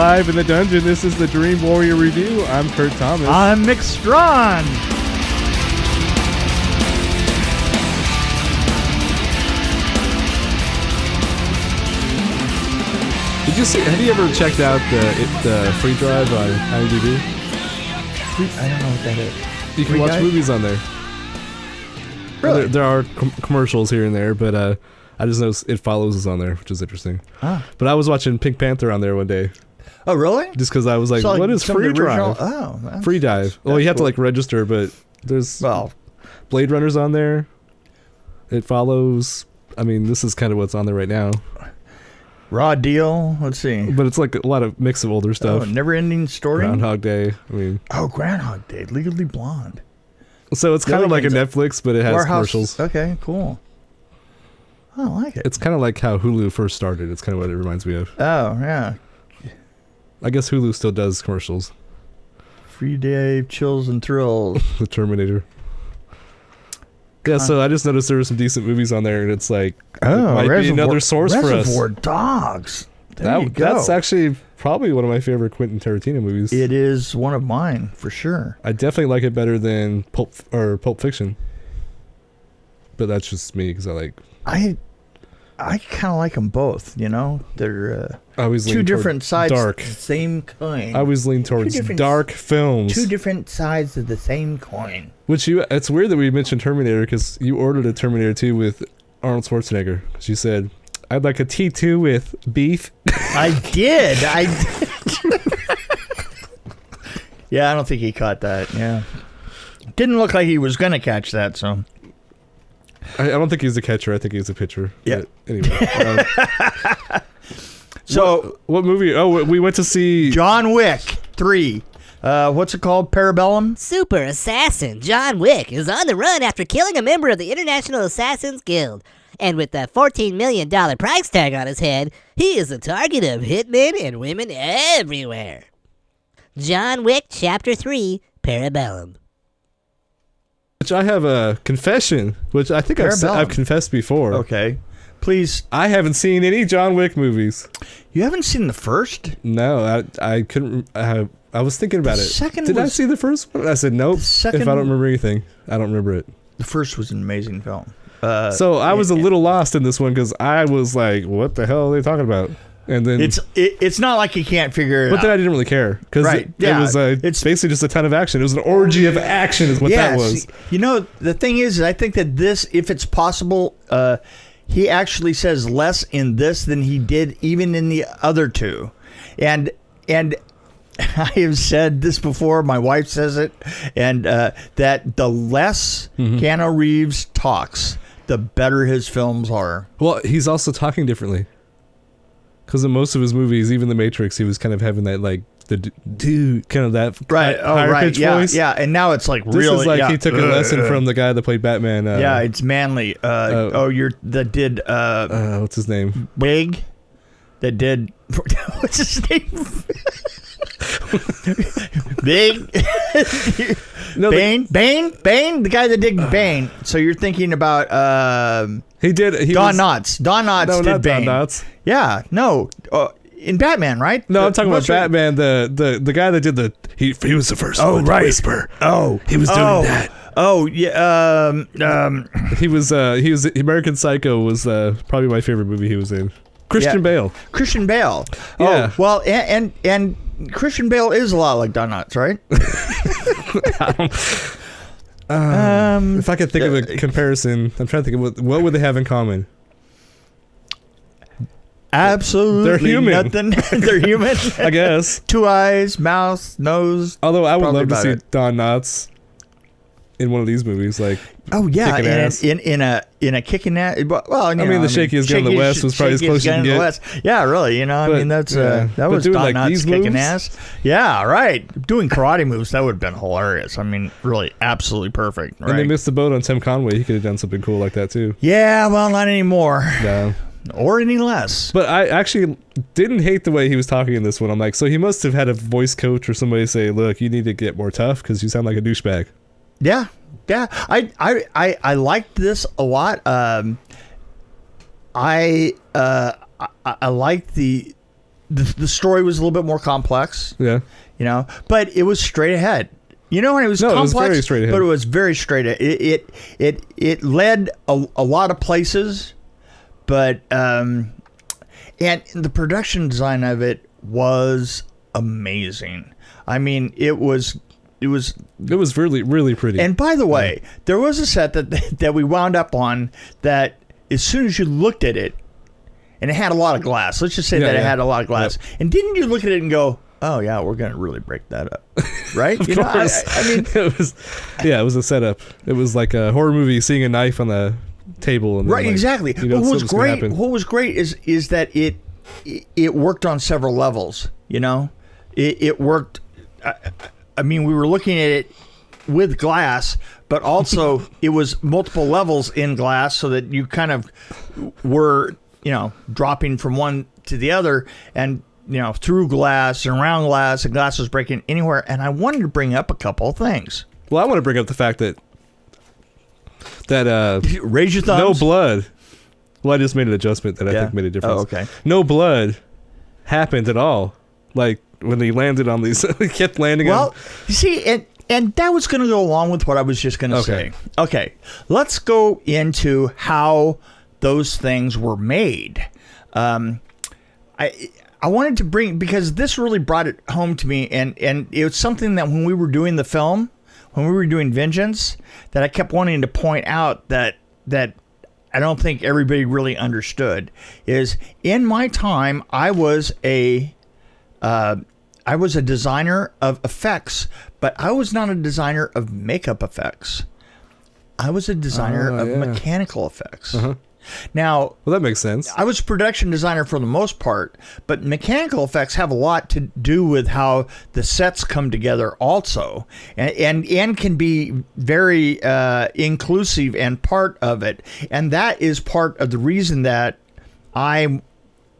live in the dungeon. This is the Dream Warrior Review. I'm Kurt Thomas. I'm Mick Strawn. Did you see? Have you ever checked out the free drive on IMDb? I don't know what that is. You can watch movies on there. Really? There are commercials here and there, but I just noticed It Follows is on there, which is interesting. Ah. But I was watching Pink Panther on there one day. Oh, really? Just because I was like, So, what is some of free the original- drive? Oh, Free dive. Well, you have to like register, but there's Blade Runner's on there. It Follows. I mean, this is kind of what's on there right now. Raw Deal. Let's see. But it's like a lot of mix of older stuff. Oh, Never Ending Story. Groundhog Day. I mean. Oh, Groundhog Day. Legally Blonde. So it's kind of like a Netflix, but it has commercials. Okay, cool. I like it. It's kind of like how Hulu first started. It's kind of what it reminds me of. Oh, yeah. I guess Hulu still does commercials. Free Day, Chills and Thrills. The Terminator. Yeah, so I just noticed there were some decent movies on there, and it's like, oh, it might be another source for us. Reservoir Dogs. There you go. That's actually probably one of my favorite Quentin Tarantino movies. It is one of mine, for sure. I definitely like it better than Pulp Fiction. But that's just me, because I kind of like them both, you know? They're two different sides dark. of the same coin. I always lean towards dark films. Two different sides of the same coin. It's weird that we mentioned Terminator, because you ordered a Terminator 2 with Arnold Schwarzenegger. Because you said, I'd like a T2 with beef. I did. Yeah, I don't think he caught that. Yeah. Didn't look like he was going to catch that, so. I don't think he's a catcher. I think he's a pitcher. Yeah. But anyway. So what movie? Oh, we went to see John Wick 3. What's it called? Parabellum? Super assassin John Wick is on the run after killing a member of the International Assassins Guild. And with a $14 million price tag on his head, he is the target of hitmen and women everywhere. John Wick Chapter 3, Parabellum. Which I have a confession, which I think I've confessed before. Okay. Please. I haven't seen any John Wick movies. You haven't seen the first? No, I couldn't. I was thinking about it. Did I see the first one? I said nope. If I don't remember anything, I don't remember it. The first was an amazing film. So I was a little lost in this one because I was like, what the hell are they talking about? And then it's not like you can't figure it out. But then I didn't really care because it's basically just a ton of action. It was an orgy of action is what that was. You know, the thing is, I think that this, if it's possible, he actually says less in this than he did even in the other two. And I have said this before, my wife says it, and that the less Keanu Reeves talks, the better his films are. Well, he's also talking differently. Because in most of his movies, even The Matrix, he was kind of having that, like, the dude, kind of that higher pitch voice. Yeah, and now it's like this really... This is like he took a lesson from the guy that played Batman. Yeah, it's manly. That did... what's his name? Big. That did... What's his name? Big. No, Bane? Bane? The guy that did Bane. So you're thinking about... He Don Knotts. Don Knotts did Bane. Don Knotts. Yeah, no. In Batman, right? No, I'm talking about Batman. The guy that did he was the first one to whisper. Oh, he was doing that. Oh yeah. He was American Psycho was probably my favorite movie he was in. Christian Bale. Christian Bale. Yeah. Oh, well, and Christian Bale is a lot like Don Knotts, right? If I could think of a comparison, I'm trying to think of what would they have in common. Absolutely they're human. Nothing. They're human. I guess. 2 eyes, mouth, nose. Although I would love to see Don Knotts in one of these movies, like in a kicking ass. Well, I mean, the shakiest guy in the West was probably as close as you can get. Yeah, really. You know, I mean, that was Don Knotts kicking ass. Yeah, right. Doing karate moves, that would have been hilarious. I mean, really, absolutely perfect. Right? And they missed the boat on Tim Conway. He could have done something cool like that too. Yeah, well, not anymore. No. Or any less. But I actually didn't hate the way he was talking in this one. I'm like, so he must have had a voice coach or somebody say, look, you need to get more tough because you sound like a douchebag. Yeah. I liked this a lot. I liked the the story was a little bit more complex. Yeah. You know, but it was straight ahead. You know, and it was complex, it was very straight ahead. but it was very straight ahead. It led a lot of places, but and the production design of it was amazing. I mean, it was really, really pretty. And by the way, there was a set that we wound up on that as soon as you looked at it, and it had a lot of glass. Let's just say that it had a lot of glass. Yep. And didn't you look at it and go, oh yeah, we're going to really break that up, right? Of course. I mean, it was a setup. It was like a horror movie seeing a knife on the table. And right, like, exactly. You know, what was great is that it worked on several levels. You know, it worked. I mean, we were looking at it with glass, but also it was multiple levels in glass, so that you kind of were, you know, dropping from one to the other, and you know, through glass and around glass, and glass was breaking anywhere. And I wanted to bring up a couple of things. Well, I want to bring up the fact that raise your thumbs. No blood. Well, I just made an adjustment that I think made a difference. Oh, okay. No blood happened at all. Like when he landed on these, he kept landing on. Well, you see, and that was going to go along with what I was just going to say. Okay, let's go into how those things were made. I wanted to bring, because this really brought it home to me, and it was something that when we were doing the film, when we were doing Vengeance, that I kept wanting to point out that I don't think everybody really understood, is in my time, I was a designer of effects, but I was not a designer of makeup effects. I was a designer of mechanical effects. Uh-huh. Now, well, that makes sense. I was a production designer for the most part, but mechanical effects have a lot to do with how the sets come together also, and can be very inclusive and part of it. And that is part of the reason that I, you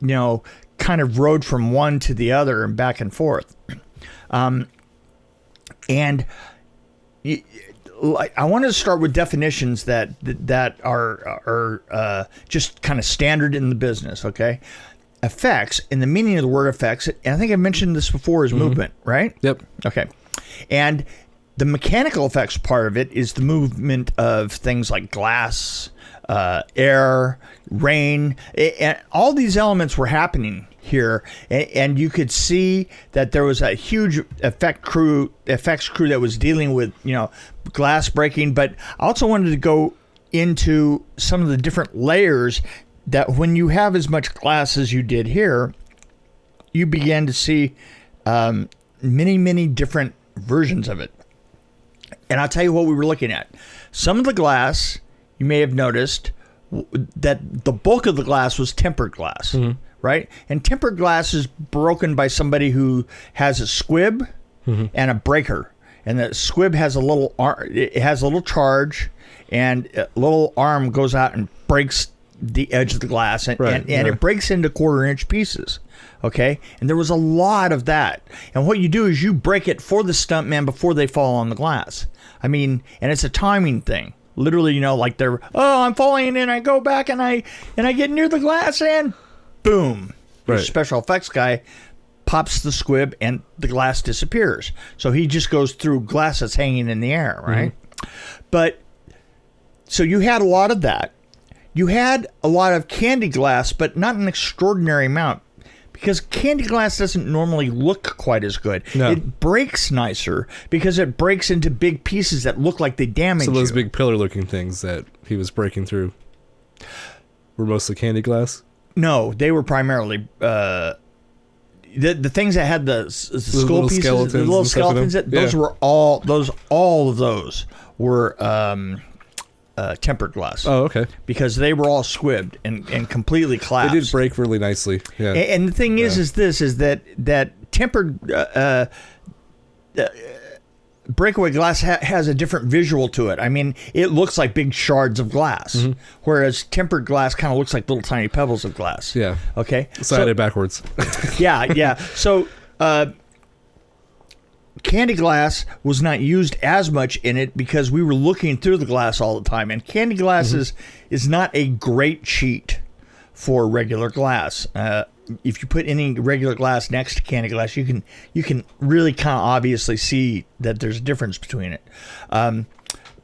know, kind of rode from one to the other and back and forth. I wanted to start with definitions that are just kind of standard in the business, okay? Effects, in the meaning of the word effects, and I think I mentioned this before, is movement, right? Yep. Okay. And the mechanical effects part of it is the movement of things like glass, air, rain, and all these elements were happening here, and you could see that there was a huge effects crew that was dealing with, you know, glass breaking. But I also wanted to go into some of the different layers that when you have as much glass as you did here, you began to see many different versions of it. And I'll tell you what we were looking at. Some of the glass, you may have noticed that the bulk of the glass was tempered glass. Mm-hmm. Right? And tempered glass is broken by somebody who has a squib and a breaker. And the squib has a little it has a little charge, and a little arm goes out and breaks the edge of the glass, and it breaks into 1/4-inch pieces. Okay? And there was a lot of that. And what you do is you break it for the stuntman before they fall on the glass. I mean, and it's a timing thing. Literally, you know, like I'm falling, and I go back and I get near the glass, and boom. Right. The special effects guy pops the squib and the glass disappears. So he just goes through glass that's hanging in the air, right? Mm-hmm. But so you had a lot of that. You had a lot of candy glass, but not an extraordinary amount, because candy glass doesn't normally look quite as good. No. It breaks nicer because it breaks into big pieces that look like they damage you. So those big pillar looking things that he was breaking through were mostly candy glass? No, they were primarily the things that had the skull pieces, the little skeletons. Those were all of those were tempered glass. Oh, okay. Because they were all squibbed and completely collapsed. They did break really nicely. Yeah. And the thing is that tempered breakaway glass has a different visual to it. I mean, it looks like big shards of glass, whereas tempered glass kind of looks like little tiny pebbles of glass. Yeah. Okay. Sided backwards. Yeah. So candy glass was not used as much in it because we were looking through the glass all the time, and candy glass is not a great cheat for regular glass. if you put any regular glass next to candy glass, you can really kind of obviously see that there's a difference between it.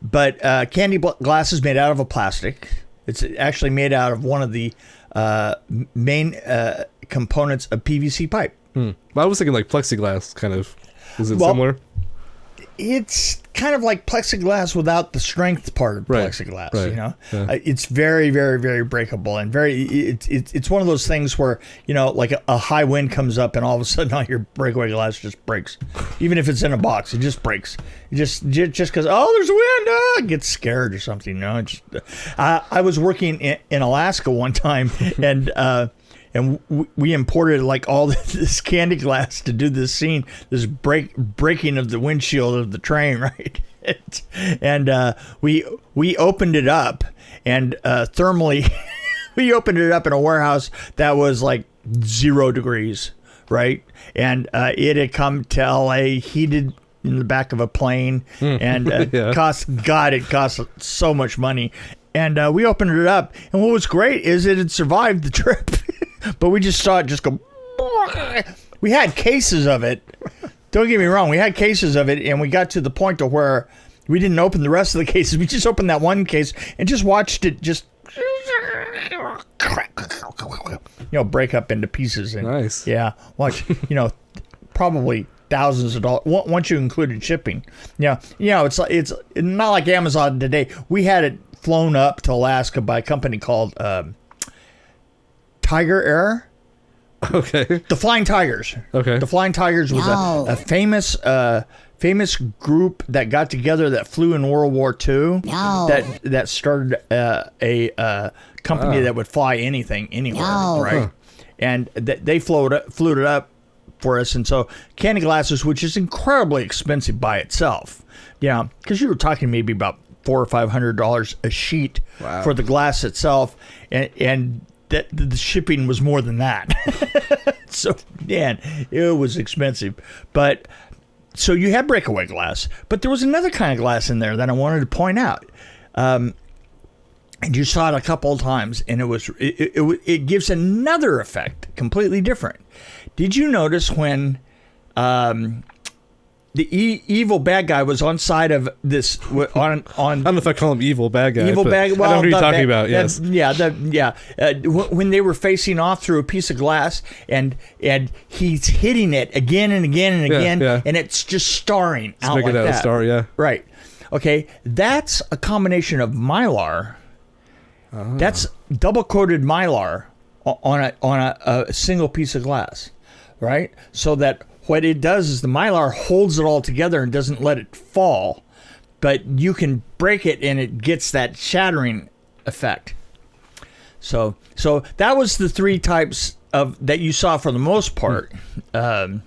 But candy glass is made out of a plastic. It's actually made out of one of the main components of PVC pipe. Well, I was thinking like plexiglass, kind of. Is it similar? It's kind of like plexiglass without the strength part of plexiglass. Right. You know, Yeah. It's very, very, very breakable, and it's one of those things where, you know, like a high wind comes up, and all of a sudden all your breakaway glass just breaks. Even if it's in a box, it just breaks. Just because there's a wind, it gets scared or something. You know, I was working in Alaska one time, and we imported like all this candy glass to do this scene, this breaking of the windshield of the train, right? And we opened it up, and thermally, we opened it up in a warehouse that was like 0 degrees, right? And it had come to LA heated in the back of a plane, and it cost so much money. And we opened it up, and what was great is it had survived the trip. But we just saw it just go. We had cases of it. Don't get me wrong. We had cases of it, and we got to the point to where we didn't open the rest of the cases. We just opened that one case and just watched it just, break up into pieces. And, nice. Yeah. Watch, probably thousands of dollars once you included shipping. Yeah. It's not like Amazon today. We had it flown up to Alaska by a company called Tiger Air. Okay. The Flying Tigers. Okay. The Flying Tigers was a famous group that got together that flew in World War II. That started a company that would fly anything, anywhere, right? Huh. And they flew it up for us. And so candy glasses, which is incredibly expensive by itself, because you were talking maybe about $400 or $500 a sheet for the glass itself, and that the shipping was more than that. So, man, it was expensive. But so you had breakaway glass, but there was another kind of glass in there that I wanted to point out. And you saw it a couple of times, and it gives another effect, completely different. Did you notice when the evil bad guy was on side of this on I don't know if I call him evil bad guy. Evil bad. Well, I know what you're talking about. Yes. When they were facing off through a piece of glass, and he's hitting it again and again and again, and it's just starring out like that. A star, yeah. Right. Okay. That's a combination of Mylar. That's double coated Mylar on a single piece of glass, right? So that what it does is the Mylar holds it all together and doesn't let it fall, but you can break it and it gets that shattering effect. So that was the 3 types of that you saw for the most part on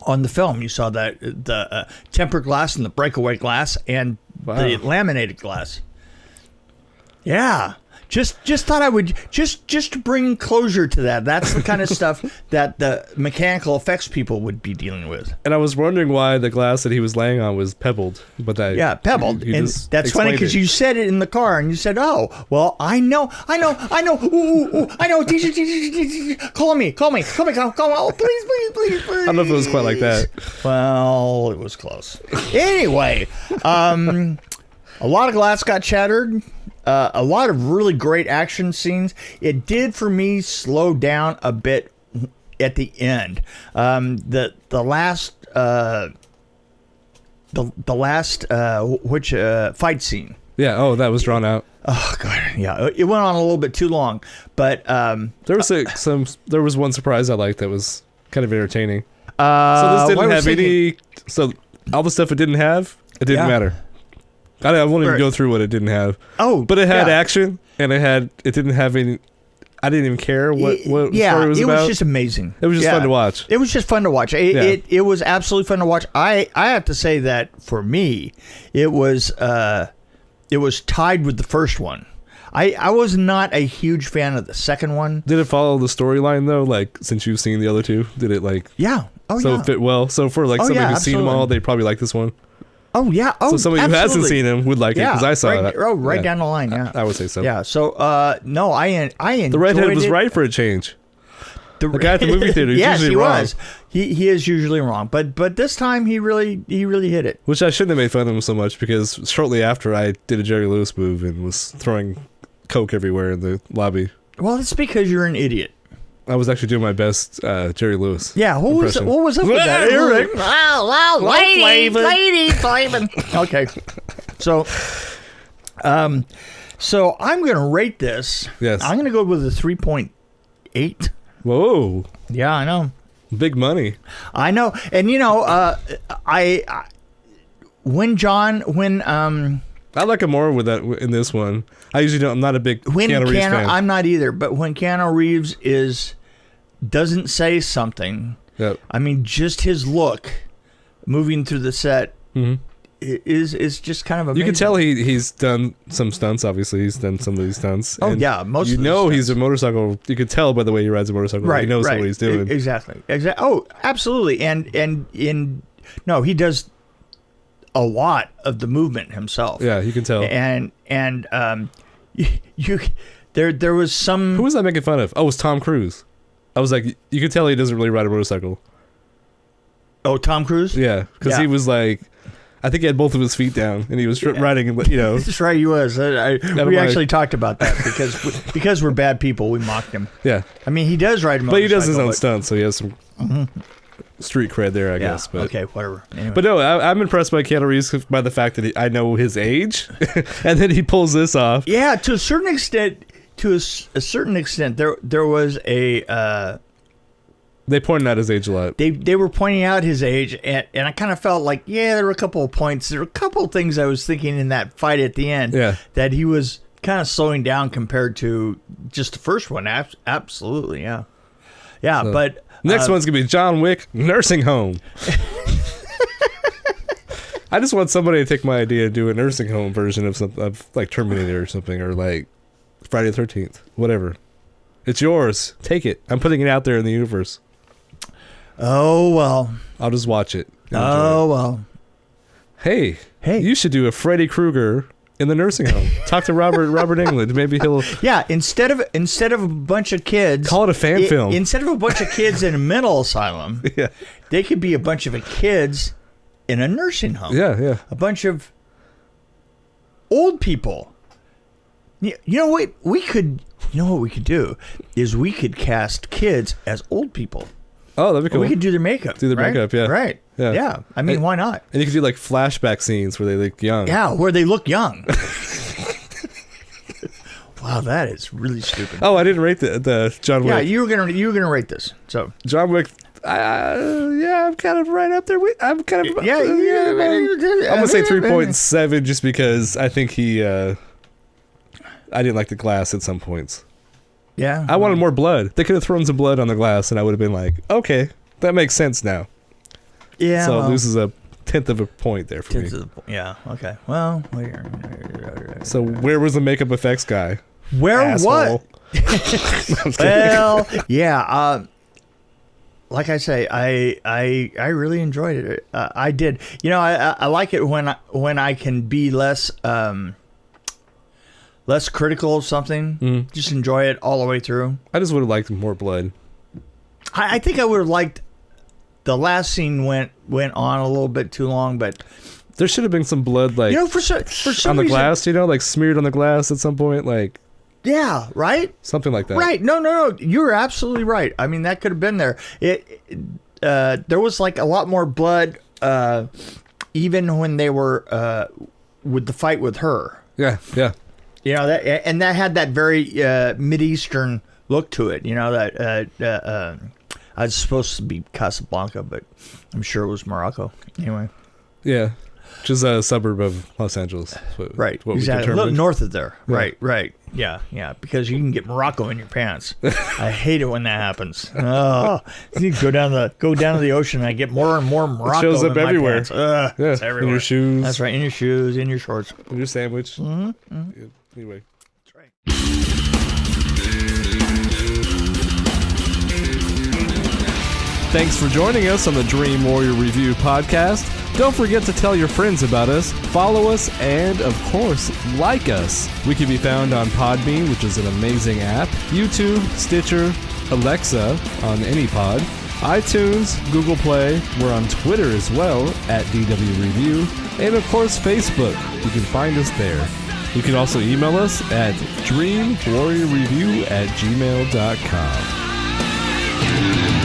the film. You saw that the tempered glass and the breakaway glass and the laminated glass. Yeah. Just thought I would just to bring closure to that. That's the kind of stuff that the mechanical effects people would be dealing with. And I was wondering why the glass that he was laying on was pebbled, but pebbled. And that's funny because you said it in the car, and you said, "Oh, well, I know. Ooh, I know. Call me. Oh, please. I don't know if it was quite like that. Well, it was close. Anyway, a lot of glass got shattered. A lot of really great action scenes. It did for me slow down a bit at the end. The last fight scene. Yeah. Oh, that was drawn out. Oh god. Yeah. It went on a little bit too long, but there was one surprise I liked that was kind of entertaining. So this didn't have any. So all the stuff it didn't matter. I won't even go through what it didn't have. Oh, but it had action, and it didn't have any. I didn't even care what story was about. It was just amazing. It was just fun to watch. It was just fun to watch. It was absolutely fun to watch. I have to say that for me, it was tied with the first one. I was not a huge fan of the second one. Did it follow the storyline though? Like, since you've seen the other two, did it like? Yeah. It fit well. So for somebody who's seen them all, they'd probably like this one. Oh yeah! So somebody who hasn't seen him would like it because I saw it. Right down the line. Yeah, I would say so. Yeah. So no, I enjoyed the redhead was right for a change. The guy at the movie theater. Yes, usually he wrong. was. He is usually wrong, but this time he really hit it. Which I shouldn't have made fun of him so much because shortly after I did a Jerry Lewis move and was throwing Coke everywhere in the lobby. Well, it's because you're an idiot. I was actually doing my best Jerry Lewis. Yeah, what was up with that? Eric? Well, ladies, flavor. Okay, so I'm going to rate this. Yes. I'm going to go with a 3.8. Whoa. Yeah, I know. Big money. I know, and I like him more with that in this one. I usually don't. I'm not a big Keanu Reeves fan. I'm not either. But when Keanu Reeves doesn't say something, yep. I mean, just his look moving through the set is just kind of amazing. You can tell he's done some stunts. Obviously, he's done some of these stunts. Oh yeah, most. He's a motorcycle. You can tell by the way he rides a motorcycle. Right, he knows right. what he's doing. Exactly. Oh, absolutely. And he does a lot of the movement himself. Yeah, you can tell. And there was some. Who was I making fun of? Oh, it was Tom Cruise. I was like, you could tell he doesn't really ride a motorcycle. Oh, Tom Cruise? Yeah, because he was like, I think he had both of his feet down and he was riding. That's right, he was. We actually talked about that because we're bad people. We mocked him. Yeah, I mean he does ride a motorcycle, but he does his own stunts, so he has some street cred there, I guess. But okay, whatever. Anyway. But no, I'm impressed by Keanu Reeves by the fact that I know his age, and then he pulls this off. Yeah, to a certain extent. To a certain extent, there was a. They pointed out his age a lot. They were pointing out his age, and I kind of felt like, there were a couple of points. There were a couple of things I was thinking in that fight at the end. Yeah. That he was kind of slowing down compared to just the first one. Absolutely, yeah. Yeah, so, but next one's gonna be John Wick nursing home. I just want somebody to take my idea and do a nursing home version of like Terminator or something, or like Friday the 13th, whatever. It's yours. Take it. I'm putting it out there in the universe. Oh, well. I'll just watch it. Oh, well. Hey. You should do a Freddy Krueger in the nursing home. Talk to Robert Englund. Maybe he'll... Yeah, instead of a bunch of kids... Call it a fan film. Instead of a bunch of kids in a mental asylum, yeah, they could be a bunch of kids in a nursing home. Yeah, yeah. A bunch of old people. You know what we could do is we could cast kids as old people. Oh, that'd be cool. We could do their makeup. Makeup, yeah. Right. Yeah. I mean, why not? And you could do like flashback scenes where they look young. Yeah, where they look young. Wow, that is really stupid. Oh, I didn't rate the John Wick. Yeah, you were gonna rate this. So John Wick. I'm kind of right up there. I'm kind of I'm gonna say 3.7 just because I think I didn't like the glass at some points. Yeah. I wanted more blood. They could have thrown some blood on the glass and I would have been like, okay, that makes sense now. Yeah. So this is a 1/10 of a point there for me. Yeah. Okay. Well. So where was the makeup effects guy? Where Asshole. what? Well, yeah. Like I say, I really enjoyed it. I did. I like it when I can be less critical of something. Just enjoy it all the way through. I just would have liked more blood. I think I would have liked the last scene went on a little bit too long, but there should have been some blood, like for some on the reason, glass, like smeared on the glass at some point, like yeah, right, something like that. Right? No, you're absolutely right. I mean, that could have been there. There was like a lot more blood, even when they were with the fight with her. Yeah. That had that very Mideastern look to it. That I was supposed to be Casablanca, but I'm sure it was Morocco. Anyway. Yeah, which is a suburb of Los Angeles. Right. What exactly. A little north of there. Yeah. Right. Yeah. Because you can get Morocco in your pants. I hate it when that happens. Oh, you go down to the ocean and I get more and more Morocco. It shows up in everywhere. My pants. It's everywhere. In your shoes. That's right. In your shoes, in your shorts, in your sandwich. Mm-hmm. Yeah, anyway. That's right. Thanks for joining us on the Dream Warrior Review podcast. Don't forget to tell your friends about us, follow us, and, of course, like us. We can be found on Podbean, which is an amazing app, YouTube, Stitcher, Alexa on any pod, iTunes, Google Play. We're on Twitter as well at DW Review, and of course Facebook. You can find us there. You can also email us at dreamwarriorreview@gmail.com.